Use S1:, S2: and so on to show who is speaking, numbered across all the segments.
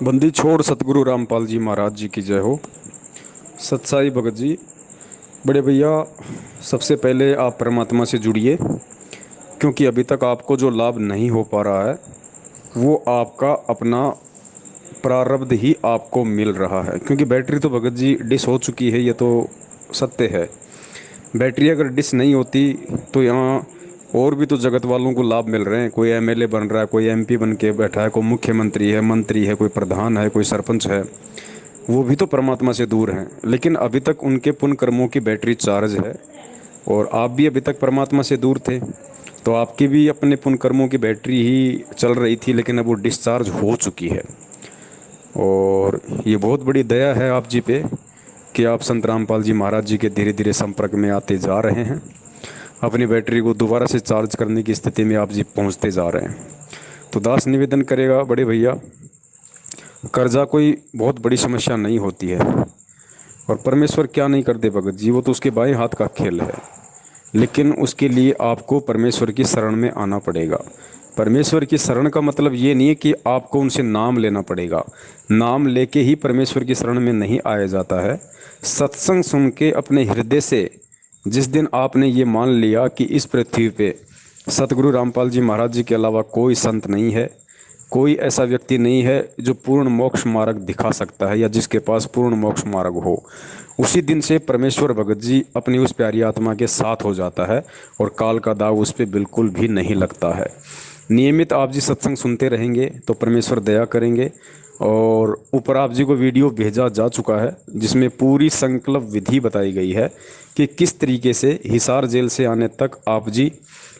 S1: बंदी छोड़ सतगुरु रामपाल जी महाराज जी की जय हो। सत्साई भगत जी, बड़े भैया, सबसे पहले आप परमात्मा से जुड़िए, क्योंकि अभी तक आपको जो लाभ नहीं हो पा रहा है वो आपका अपना प्रारब्ध ही आपको मिल रहा है। क्योंकि बैटरी तो भगत जी डिस हो चुकी है, ये तो सत्य है। बैटरी अगर डिस नहीं होती तो यहाँ और भी तो जगत वालों को लाभ मिल रहे हैं। कोई एमएलए बन रहा है, कोई एमपी बन के बैठा है, कोई मुख्यमंत्री है, मंत्री है, कोई प्रधान है, कोई सरपंच है। वो भी तो परमात्मा से दूर हैं, लेकिन अभी तक उनके पुण्य कर्मों की बैटरी चार्ज है। और आप भी अभी तक परमात्मा से दूर थे, तो आपकी भी अपने पुण्य कर्मों की बैटरी ही चल रही थी, लेकिन अब वो डिस्चार्ज हो चुकी है। और ये बहुत बड़ी दया है आप जी पे कि आप संत रामपाल जी महाराज जी के धीरे धीरे संपर्क में आते जा रहे हैं। अपनी बैटरी को दोबारा से चार्ज करने की स्थिति में आप जी पहुंचते जा रहे हैं। तो दास निवेदन करेगा बड़े भैया, कर्जा कोई बहुत बड़ी समस्या नहीं होती है। और परमेश्वर क्या नहीं कर दे भगत जी, वो तो उसके बाएं हाथ का खेल है। लेकिन उसके लिए आपको परमेश्वर की शरण में आना पड़ेगा। परमेश्वर की शरण का मतलब ये नहीं है कि आपको उनसे नाम लेना पड़ेगा। नाम लेके ही परमेश्वर की शरण में नहीं आया जाता है। सत्संग सुन के अपने हृदय से जिस दिन आपने ये मान लिया कि इस पृथ्वी पे सतगुरु रामपाल जी महाराज जी के अलावा कोई संत नहीं है, कोई ऐसा व्यक्ति नहीं है जो पूर्ण मोक्ष मार्ग दिखा सकता है या जिसके पास पूर्ण मोक्ष मार्ग हो, उसी दिन से परमेश्वर भगत जी अपनी उस प्यारी आत्मा के साथ हो जाता है और काल का दाव उस पर बिल्कुल भी नहीं लगता है। नियमित आप जी सत्संग सुनते रहेंगे तो परमेश्वर दया करेंगे। और ऊपर आप जी को वीडियो भेजा जा चुका है जिसमें पूरी संकल्प विधि बताई गई है कि किस तरीके से हिसार जेल से आने तक आप जी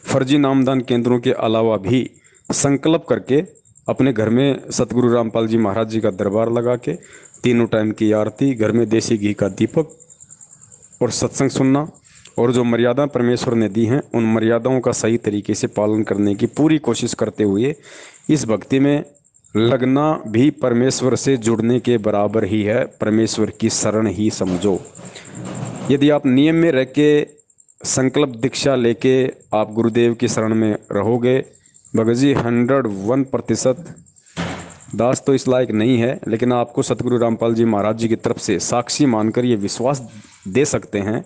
S1: फर्जी नामदान केंद्रों के अलावा भी संकल्प करके अपने घर में सतगुरु रामपाल जी महाराज जी का दरबार लगा के तीनों टाइम की आरती, घर में देसी घी का दीपक और सत्संग सुनना, और जो मर्यादा परमेश्वर ने दी हैं उन मर्यादाओं का सही तरीके से पालन करने की पूरी कोशिश करते हुए इस भक्ति में लगना भी परमेश्वर से जुड़ने के बराबर ही है। परमेश्वर की शरण ही समझो। यदि आप नियम में रह के संकल्प दीक्षा लेके आप गुरुदेव की शरण में रहोगे, भगत जी 101% दास तो इस लायक नहीं है, लेकिन आपको सतगुरु रामपाल जी महाराज जी की तरफ से साक्षी मानकर ये विश्वास दे सकते हैं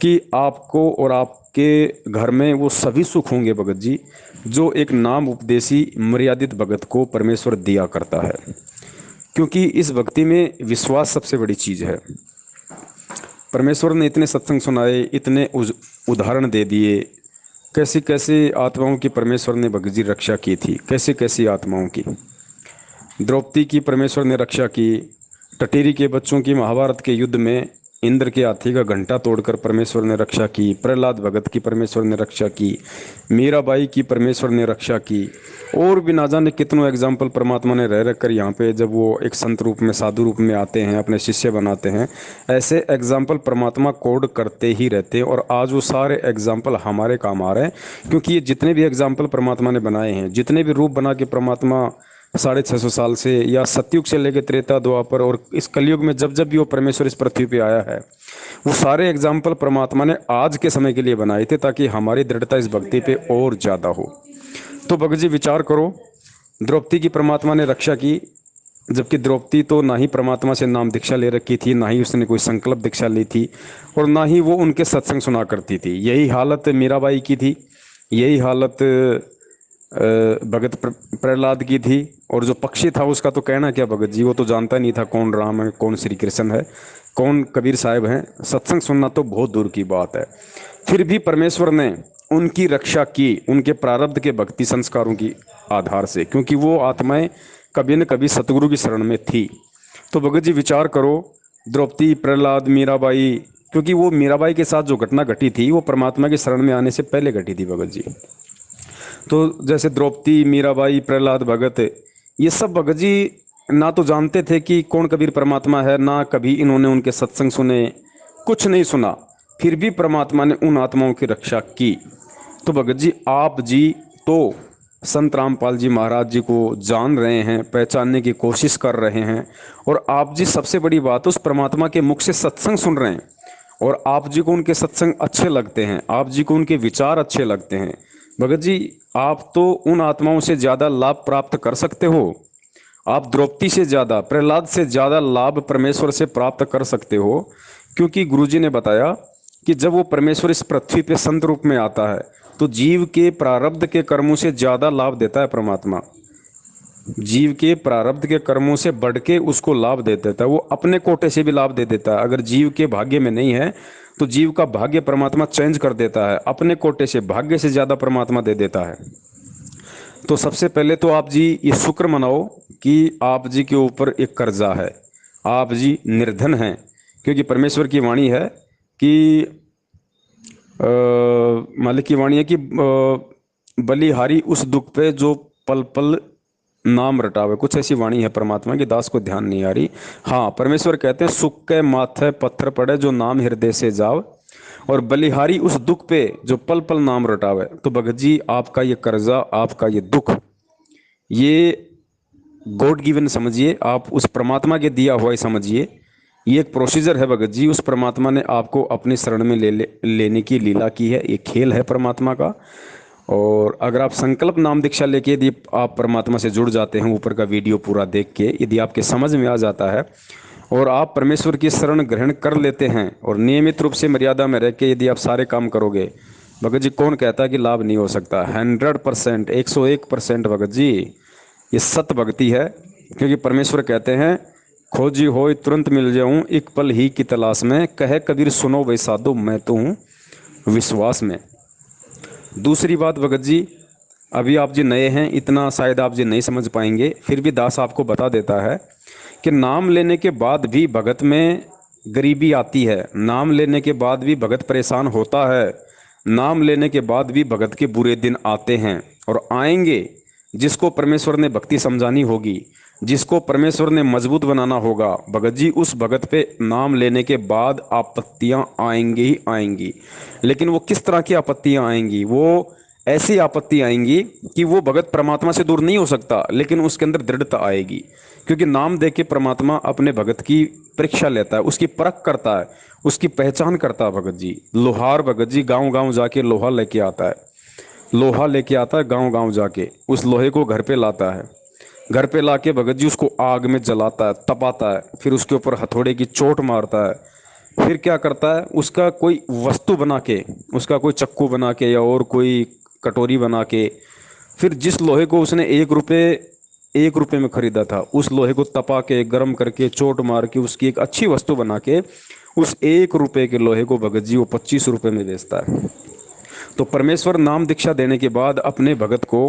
S1: कि आपको और आपके घर में वो सभी सुख होंगे भगत जी, जो एक नाम उपदेशी मर्यादित भगत को परमेश्वर दिया करता है। क्योंकि इस भक्ति में विश्वास सबसे बड़ी चीज़ है। परमेश्वर ने इतने सत्संग सुनाए, इतने उदाहरण दे दिए, कैसी कैसी आत्माओं की परमेश्वर ने भगत जी रक्षा की थी, कैसी कैसी आत्माओं की। द्रौपदी की परमेश्वर ने रक्षा की। टटेरी के बच्चों की महाभारत के युद्ध में इंद्र के हाथी का घंटा तोड़कर परमेश्वर ने रक्षा की। प्रहलाद भगत की परमेश्वर ने रक्षा की। मीराबाई की परमेश्वर ने रक्षा की। और भी ना जाने कितनों एग्जाम्पल परमात्मा ने रह रख कर यहाँ पे जब वो एक संत रूप में, साधु रूप में आते हैं, अपने शिष्य बनाते हैं, ऐसे एग्जाम्पल परमात्मा कोड करते ही रहते हैं। और आज वो सारे एग्जाम्पल हमारे काम आ रहे हैं, क्योंकि ये जितने भी एग्जाम्पल परमात्मा ने बनाए हैं, जितने भी रूप बना के परमात्मा 650 साल से या सतयुग से लेकर त्रेता द्वापर और इस कलयुग में जब जब भी वो परमेश्वर इस पृथ्वी पे आया है, वो सारे एग्जाम्पल परमात्मा ने आज के समय के लिए बनाए थे ताकि हमारी दृढ़ता इस भक्ति पे और ज़्यादा हो। तो भगत जी विचार करो, द्रौपदी की परमात्मा ने रक्षा की, जबकि द्रौपदी तो ना ही परमात्मा से नाम दीक्षा ले रखी थी, ना ही उसने कोई संकल्प दीक्षा ली थी, और ना ही वो उनके सत्संग सुना करती थी। यही हालत मीराबाई की थी, यही हालत भगत प्रहलाद की थी। और जो पक्षी था उसका तो कहना क्या भगत जी, वो तो जानता नहीं था कौन राम है, कौन श्री कृष्ण है, कौन कबीर साहब हैं। सत्संग सुनना तो बहुत दूर की बात है। फिर भी परमेश्वर ने उनकी रक्षा की, उनके प्रारब्ध के भक्ति संस्कारों की आधार से, क्योंकि वो आत्माएं कभी न कभी सतगुरु की शरण में थी। तो भगत जी विचार करो, द्रौपदी, प्रहलाद, मीराबाई, क्योंकि वो मीराबाई के साथ जो घटना घटी थी वो परमात्मा की शरण में आने से पहले घटी थी भगत जी। तो जैसे द्रौपदी, मीराबाई, प्रहलाद भगत, ये सब भगत जी ना तो जानते थे कि कौन कबीर परमात्मा है, ना कभी इन्होंने उनके सत्संग सुने, कुछ नहीं सुना, फिर भी परमात्मा ने उन आत्माओं की रक्षा की। तो भगत जी आप जी तो संत रामपाल जी महाराज जी को जान रहे हैं, पहचानने की कोशिश कर रहे हैं, और आप जी सबसे बड़ी बात उस परमात्मा के मुख से सत्संग सुन रहे हैं, और आप जी को उनके सत्संग अच्छे लगते हैं, आप जी को उनके विचार अच्छे लगते हैं। भगत जी आप तो उन आत्माओं से ज़्यादा लाभ प्राप्त कर सकते हो। आप द्रौपदी से ज़्यादा, प्रहलाद से ज़्यादा लाभ परमेश्वर से प्राप्त कर सकते हो, क्योंकि गुरुजी ने बताया कि जब वो परमेश्वर इस पृथ्वी पे संत रूप में आता है तो जीव के प्रारब्ध के कर्मों से ज़्यादा लाभ देता है परमात्मा। जीव के प्रारब्ध के कर्मों से बढ़ के उसको लाभ दे देता है, वो अपने कोटे से भी लाभ दे देता है। अगर जीव के भाग्य में नहीं है तो जीव का भाग्य परमात्मा चेंज कर देता है, अपने कोटे से भाग्य से ज़्यादा परमात्मा दे देता है। तो सबसे पहले तो आप जी ये शुक्र मनाओ कि आप जी के ऊपर एक कर्जा है, आप जी निर्धन हैं, क्योंकि परमेश्वर की वाणी है कि मालिक की वाणी है कि बलिहारी उस दुख पे जो पल पल नाम रटावे, कुछ ऐसी वाणी है परमात्मा की, दास को ध्यान नहीं आ रही। हाँ, परमेश्वर कहते हैं सुख के माथे पत्थर पड़े जो नाम हृदय से जाव, और बलिहारी उस दुख पे जो पल पल नाम रटावे। तो भगत जी आपका ये कर्जा, आपका ये दुख, ये गॉड गिवन समझिए, आप उस परमात्मा के दिया हुआ ही समझिए। ये एक प्रोसीजर है भगत जी, उस परमात्मा ने आपको अपनी शरण में लेने की लीला की है, ये खेल है परमात्मा का। और अगर आप संकल्प नाम दीक्षा लेके यदि आप परमात्मा से जुड़ जाते हैं, ऊपर का वीडियो पूरा देख के यदि आपके समझ में आ जाता है और आप परमेश्वर की शरण ग्रहण कर लेते हैं और नियमित रूप से मर्यादा में रह के यदि आप सारे काम करोगे, भगत जी कौन कहता है कि लाभ नहीं हो सकता? 100%, 101% भगत जी ये सत भक्ति है। क्योंकि परमेश्वर कहते हैं खोजी हो तुरंत मिल जाऊं, एक पल ही की तलाश में, कहे कबीर सुनो वै साधु मैं तो हूँ विश्वास में। दूसरी बात भगत जी, अभी आप जी नए हैं, इतना शायद आप जी नहीं समझ पाएंगे, फिर भी दास आपको बता देता है कि नाम लेने के बाद भी भगत में गरीबी आती है, नाम लेने के बाद भी भगत परेशान होता है, नाम लेने के बाद भी भगत के बुरे दिन आते हैं और आएंगे। जिसको परमेश्वर ने भक्ति समझानी होगी, जिसको परमेश्वर ने मजबूत बनाना होगा, भगत जी उस भगत पे नाम लेने के बाद आपत्तियां आएंगी ही आएंगी। लेकिन वो किस तरह की आपत्तियां आएंगी? वो ऐसी आपत्ति आएंगी कि वो भगत परमात्मा से दूर नहीं हो सकता, लेकिन उसके अंदर दृढ़ता आएगी। क्योंकि नाम दे के परमात्मा अपने भगत की परीक्षा लेता है, उसकी परख करता है, उसकी पहचान करता है। भगत जी लोहार भगत जी गांव गांव जाके लोहा लेके आता है, लोहा लेके आता है गांव गांव जाके, उस लोहे को घर पे लाता है, घर पे लाके भगत जी उसको आग में जलाता है, तपाता है, फिर उसके ऊपर हथौड़े की चोट मारता है। फिर क्या करता है, उसका कोई वस्तु बना के, उसका कोई चक्कू बना के या और कोई कटोरी बना के, फिर जिस लोहे को उसने 1 रुपये में खरीदा था, उस लोहे को तपा के गर्म करके चोट मार के उसकी एक अच्छी वस्तु बना के उस 1 रुपये के लोहे को भगत जी वो 25 रुपये में बेचता है। तो परमेश्वर नाम दीक्षा देने के बाद अपने भगत को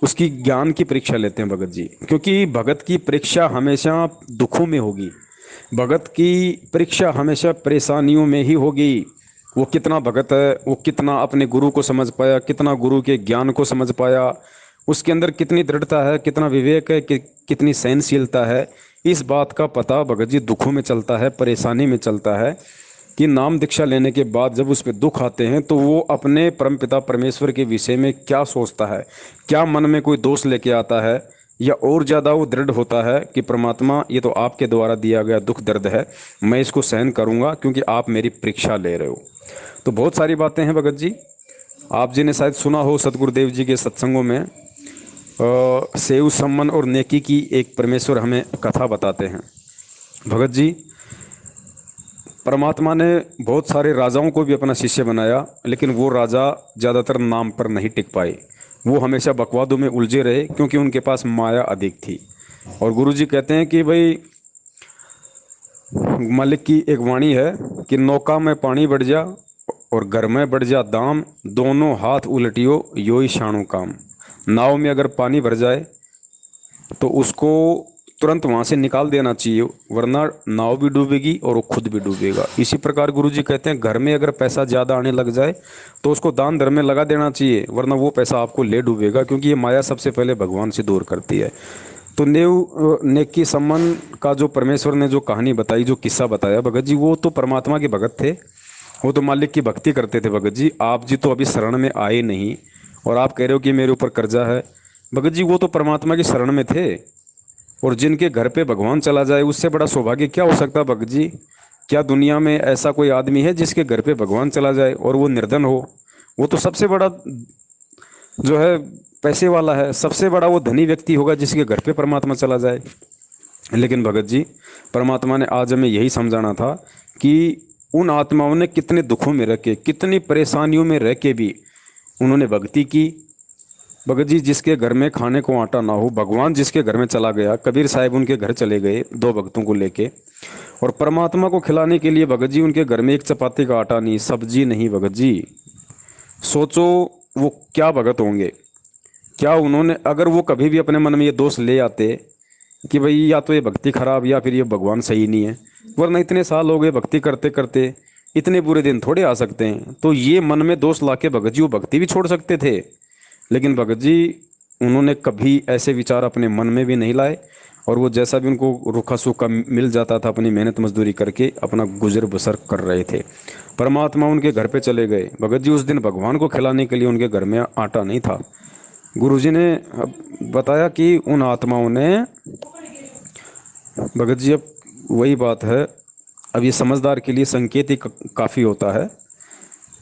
S1: उसकी ज्ञान की परीक्षा लेते हैं भगत जी, क्योंकि भगत की परीक्षा हमेशा दुखों में होगी, भगत की परीक्षा हमेशा परेशानियों में ही होगी। वो कितना भगत है, वो कितना अपने गुरु को समझ पाया, कितना गुरु के ज्ञान को समझ पाया, उसके अंदर कितनी दृढ़ता है, कितना विवेक है, कितनी सहनशीलता है, इस बात का पता भगत जी दुखों में चलता है, परेशानी में चलता है। कि नाम दीक्षा लेने के बाद जब उस पर दुख आते हैं तो वो अपने परमपिता परमेश्वर के विषय में क्या सोचता है, क्या मन में कोई दोष लेके आता है, या और ज़्यादा वो दृढ़ होता है कि परमात्मा ये तो आपके द्वारा दिया गया दुख दर्द है, मैं इसको सहन करूँगा क्योंकि आप मेरी परीक्षा ले रहे हो। तो बहुत सारी बातें हैं भगत जी, आप जी ने शायद सुना हो सतगुरुदेव जी के सत्संगों में सेव सम्मन और नेकी की एक परमेश्वर हमें कथा बताते हैं। भगत जी परमात्मा ने बहुत सारे राजाओं को भी अपना शिष्य बनाया, लेकिन वो राजा ज़्यादातर नाम पर नहीं टिक पाए, वो हमेशा बकवादों में उलझे रहे क्योंकि उनके पास माया अधिक थी। और गुरुजी कहते हैं कि भाई मालिक की एक वाणी है कि नौका में पानी बढ़ जा और घर में बढ़ जा दाम, दोनों हाथ उलटियो यो ही शाणु काम। नाव में अगर पानी भर जाए तो उसको तुरंत वहाँ से निकाल देना चाहिए, वरना नाव भी डूबेगी और वो खुद भी डूबेगा। इसी प्रकार गुरुजी कहते हैं घर में अगर पैसा ज़्यादा आने लग जाए तो उसको दान धर्म में लगा देना चाहिए, वरना वो पैसा आपको ले डूबेगा, क्योंकि ये माया सबसे पहले भगवान से दूर करती है। तो नेकी सम्मान का जो परमेश्वर ने जो कहानी बताई, जो किस्सा बताया भगत जी, वो तो परमात्मा के भगत थे, वो तो मालिक की भक्ति करते थे। भगत जी आप जी तो अभी शरण में आए नहीं और आप कह रहे हो कि मेरे ऊपर कर्जा है। भगत जी वो तो परमात्मा की शरण में थे, और जिनके घर पे भगवान चला जाए उससे बड़ा सौभाग्य क्या हो सकता है भगत जी? क्या दुनिया में ऐसा कोई आदमी है जिसके घर पे भगवान चला जाए और वो निर्धन हो? वो तो सबसे बड़ा जो है पैसे वाला है, सबसे बड़ा वो धनी व्यक्ति होगा जिसके घर पे परमात्मा चला जाए। लेकिन भगत जी, परमात्मा ने आज हमें यही समझाना था कि उन आत्माओं ने कितने दुखों में रह के, कितनी परेशानियों में रह के भी उन्होंने भक्ति की। भगत जी, जिसके घर में खाने को आटा ना हो, भगवान जिसके घर में चला गया, कबीर साहब उनके घर चले गए दो भक्तों को लेके, और परमात्मा को खिलाने के लिए भगत जी उनके घर में एक चपाती का आटा नहीं, सब्जी नहीं। भगत जी सोचो, वो क्या भगत होंगे। क्या उन्होंने, अगर वो कभी भी अपने मन में ये दोष ले आते कि भाई या तो ये भक्ति खराब या फिर ये भगवान सही नहीं है, वरना इतने साल हो गए भक्ति करते करते, इतने बुरे दिन थोड़े आ सकते हैं, तो ये मन में दोष लाके भगत जी वो भक्ति भी छोड़ सकते थे। लेकिन भगत जी उन्होंने कभी ऐसे विचार अपने मन में भी नहीं लाए, और वो जैसा भी उनको रूखा सूखा मिल जाता था अपनी मेहनत मजदूरी करके अपना गुजर बसर कर रहे थे। परमात्मा उनके घर पे चले गए भगत जी, उस दिन भगवान को खिलाने के लिए उनके घर में आटा नहीं था। गुरुजी ने अब बताया कि उन आत्माओं ने, भगत जी अब वही बात है, अब ये समझदार के लिए संकेत ही काफ़ी होता है,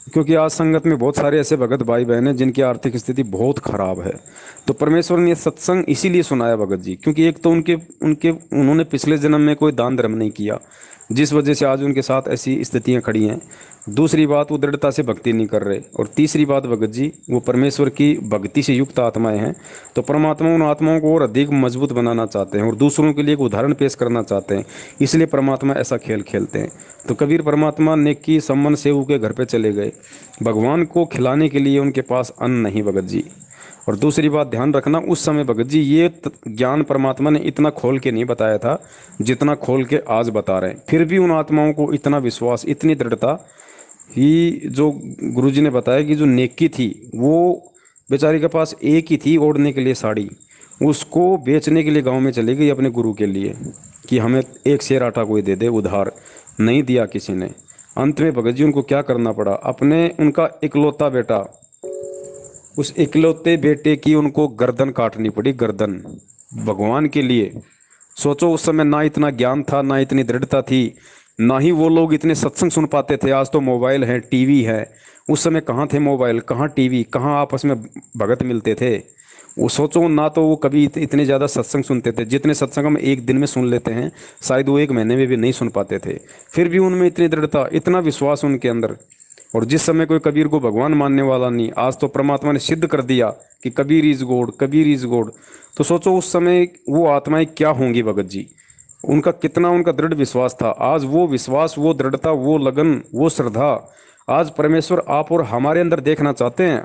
S1: क्योंकि आज संगत में बहुत सारे ऐसे भगत भाई बहन हैं जिनकी आर्थिक स्थिति बहुत खराब है। तो परमेश्वर ने ये सत्संग इसीलिए सुनाया भगत जी, क्योंकि एक तो उनके उनके उन्होंने पिछले जन्म में कोई दान धर्म नहीं किया, जिस वजह से आज उनके साथ ऐसी स्थितियां खड़ी हैं। दूसरी बात, वो दृढ़ता से भक्ति नहीं कर रहे, और तीसरी बात भगत जी, वो परमेश्वर की भक्ति से युक्त आत्माएं हैं। तो परमात्मा उन आत्माओं को और अधिक मजबूत बनाना चाहते हैं और दूसरों के लिए एक उदाहरण पेश करना चाहते हैं, इसलिए परमात्मा ऐसा खेल खेलते हैं। तो कबीर परमात्मा नेकी संबंध सेवु के घर पे चले गए, भगवान को खिलाने के लिए उनके पास अन्न नहीं भगत जी। और दूसरी बात ध्यान रखना, उस समय भगत जी ये ज्ञान परमात्मा ने इतना खोल के नहीं बताया था जितना खोल के आज बता रहे हैं। फिर भी उन आत्माओं को इतना विश्वास, इतनी दृढ़ता कि जो गुरुजी ने बताया कि जो नेकी थी, वो बेचारी के पास एक ही थी ओढ़ने के लिए साड़ी, उसको बेचने के लिए गांव में चली गई अपने गुरु के लिए कि हमें एक शेर आटा कोई दे दे उधार। नहीं दिया किसी ने। अंत में भगत जी उनको क्या करना पड़ा, अपने उनका इकलौता बेटा, उस इकलौते बेटे की उनको गर्दन काटनी पड़ी, गर्दन, भगवान के लिए। सोचो, उस समय ना इतना ज्ञान था, ना इतनी दृढ़ता थी, ना ही वो लोग इतने सत्संग सुन पाते थे। आज तो मोबाइल है, टीवी है, उस समय कहाँ थे मोबाइल, कहाँ टीवी, कहाँ आपस में भगत मिलते थे। वो सोचो, ना तो वो कभी इतने ज़्यादा सत्संग सुनते थे, जितने सत्संग हम एक दिन में सुन लेते हैं शायद वो एक महीने में भी नहीं सुन पाते थे। फिर भी उनमें इतनी दृढ़ता, इतना विश्वास उनके अंदर। और जिस समय कोई कबीर को भगवान मानने वाला नहीं, आज तो परमात्मा ने सिद्ध कर दिया कि Kabir is God, Kabir is God. तो सोचो उस समय वो आत्माएं क्या होंगी भगत जी, उनका कितना उनका दृढ़ विश्वास था। आज वो विश्वास, वो दृढ़ता, वो लगन, वो श्रद्धा आज परमेश्वर आप और हमारे अंदर देखना चाहते हैं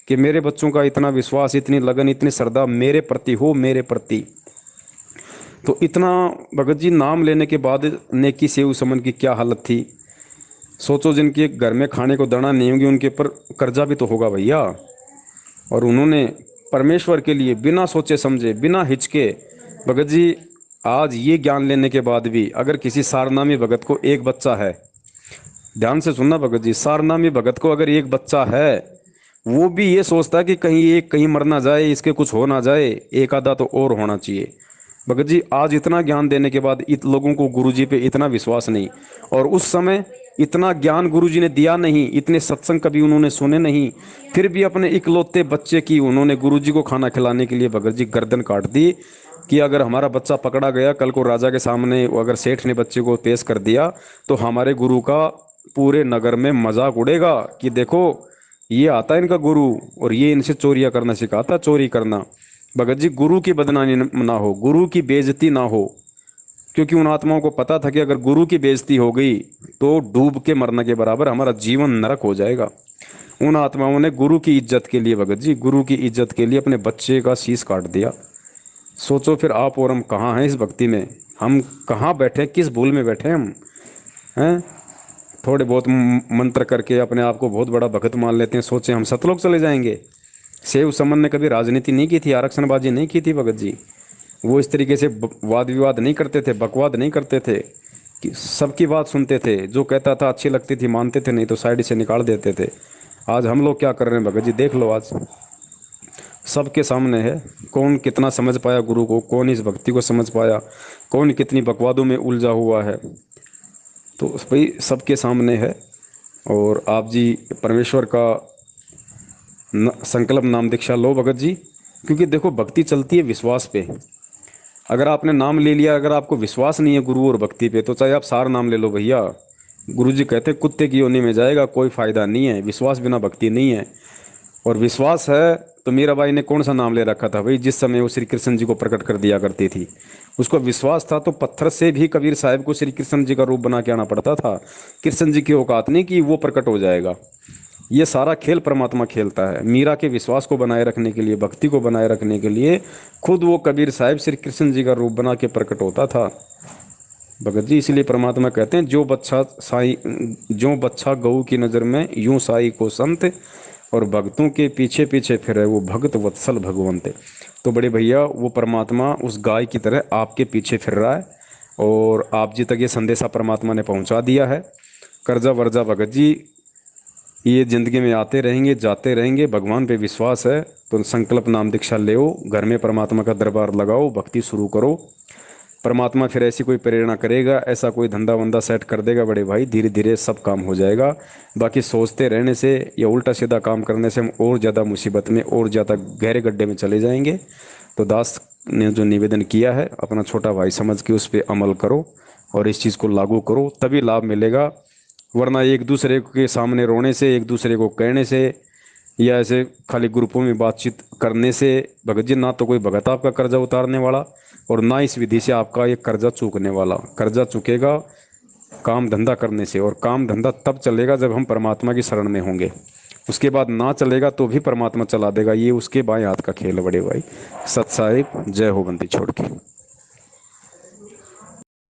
S1: कि मेरे बच्चों का इतना विश्वास, इतनी लगन, इतनी श्रद्धा मेरे प्रति हो, मेरे प्रति। तो इतना भगत जी नाम लेने के बाद नेकी सेव समन की क्या हालत थी। सोचो, जिनके घर में खाने को दाना नहीं होगी उनके ऊपर कर्जा भी तो होगा भैया। और उन्होंने परमेश्वर के लिए बिना सोचे समझे, बिना हिचके, भगत जी आज ये ज्ञान लेने के बाद भी अगर किसी सारनामी भगत को एक बच्चा है, ध्यान से सुनना भगत जी, सारनामी भगत को अगर एक बच्चा है, वो भी ये सोचता है कि कहीं ये कहीं मर ना जाए, इसके कुछ हो ना जाए, एक आधा तो और होना चाहिए। भगत जी आज इतना ज्ञान देने के बाद इत लोगों को गुरुजी पे इतना विश्वास नहीं, और उस समय इतना ज्ञान गुरुजी ने दिया नहीं, इतने सत्संग कभी उन्होंने सुने नहीं, फिर भी अपने इकलौते बच्चे की उन्होंने गुरुजी को खाना खिलाने के लिए भगत जी गर्दन काट दी कि अगर हमारा बच्चा पकड़ा गया कल को राजा के सामने, अगर सेठ ने बच्चे को पेश कर दिया तो हमारे गुरु का पूरे नगर में मजाक उड़ेगा कि देखो ये आता है इनका गुरु और ये इनसे चोरियां करना सिखाता, चोरी करना। भगत जी गुरु की बदनामी ना हो, गुरु की बेइज्जती ना हो, क्योंकि उन आत्माओं को पता था कि अगर गुरु की बेइज्जती हो गई तो डूब के मरने के बराबर हमारा जीवन नरक हो जाएगा। उन आत्माओं ने गुरु की इज्जत के लिए, भगत जी गुरु की इज्जत के लिए अपने बच्चे का शीश काट दिया। सोचो फिर आप और हम कहाँ हैं इस भक्ति में, हम कहाँ बैठे, किस भूल में बैठे हम हैं। थोड़े बहुत मंत्र करके अपने आप को बहुत बड़ा भगत मान लेते हैं, सोचे हम सतलोक चले जाएंगे। सेव समन ने कभी राजनीति नहीं की थी, आरक्षणबाजी नहीं की थी भगत जी। वो इस तरीके से वाद विवाद नहीं करते थे, बकवाद नहीं करते थे, कि सबकी बात सुनते थे, जो कहता था अच्छी लगती थी मानते थे, नहीं तो साइड से निकाल देते थे। आज हम लोग क्या कर रहे हैं भगत जी, देख लो आज सबके सामने है, कौन कितना समझ पाया गुरु को, कौन इस भक्ति को समझ पाया, कौन कितनी बकवादों में उलझा हुआ है। तो भाई सबके सामने है। और आप जी परमेश्वर का संकल्प नाम दीक्षा लो भगत जी। क्योंकि देखो भक्ति चलती है विश्वास पे। अगर आपने नाम ले लिया, अगर आपको विश्वास नहीं है गुरु और भक्ति पे, तो चाहे आप सार नाम ले लो भैया, गुरु जी कहते हैं कुत्ते की योनि में जाएगा, कोई फायदा नहीं है। विश्वास बिना भक्ति नहीं है। और विश्वास है तो मीराबाई ने कौन सा नाम ले रखा था भाई, जिस समय वो श्री कृष्ण जी को प्रकट कर दिया करती थी। उसको विश्वास था तो पत्थर से भी कबीर साहब को श्री कृष्ण जी का रूप बना के आना पड़ता था। कृष्ण जी की औकात नहीं कि वो प्रकट हो जाएगा। ये सारा खेल परमात्मा खेलता है। मीरा के विश्वास को बनाए रखने के लिए, भक्ति को बनाए रखने के लिए खुद वो कबीर साहब श्री कृष्ण जी का रूप बना के प्रकट होता था भगत जी। इसलिए परमात्मा कहते हैं जो बच्चा गऊ की नज़र में यूं साई को संत, और भक्तों के पीछे पीछे फिरे वो भगत वत्सल भगवंत। तो बड़े भैया वो परमात्मा उस गाय की तरह आपके पीछे फिर रहा है, और आप जी तक ये संदेशा परमात्मा ने पहुंचा दिया है। कर्जा वर्जा भगत जी ये ज़िंदगी में आते रहेंगे, जाते रहेंगे। भगवान पे विश्वास है तो संकल्प नाम दीक्षा ले, घर में परमात्मा का दरबार लगाओ, भक्ति शुरू करो। परमात्मा फिर ऐसी कोई प्रेरणा करेगा, ऐसा कोई धंधा वंदा सेट कर देगा बड़े भाई, धीरे धीरे सब काम हो जाएगा। बाकी सोचते रहने से या उल्टा सीधा काम करने से हम और ज़्यादा मुसीबत में, और ज़्यादा गहरे गड्ढे में चले जाएंगे। तो दास ने जो निवेदन किया है, अपना छोटा भाई समझ के उस पर अमल करो और इस चीज़ को लागू करो, तभी लाभ मिलेगा। वरना एक दूसरे के सामने रोने से, एक दूसरे को कहने से, या ऐसे खाली ग्रुपों में बातचीत करने से भगत जी ना तो कोई भगत आपका कर्जा उतारने वाला, और ना इस विधि से आपका ये कर्जा चूकने वाला। कर्जा चुकेगा काम धंधा करने से, और काम धंधा तब चलेगा जब हम परमात्मा की शरण में होंगे। उसके बाद ना चलेगा तो भी परमात्मा चला देगा। ये उसके बाएं हाथ का खेल है बड़े भाई। सत साहिब जय हो बंदी छोड़ के।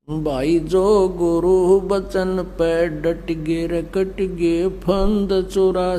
S2: भाई जो गुरु बचन पे डट गे रे कट गे फंद चुरा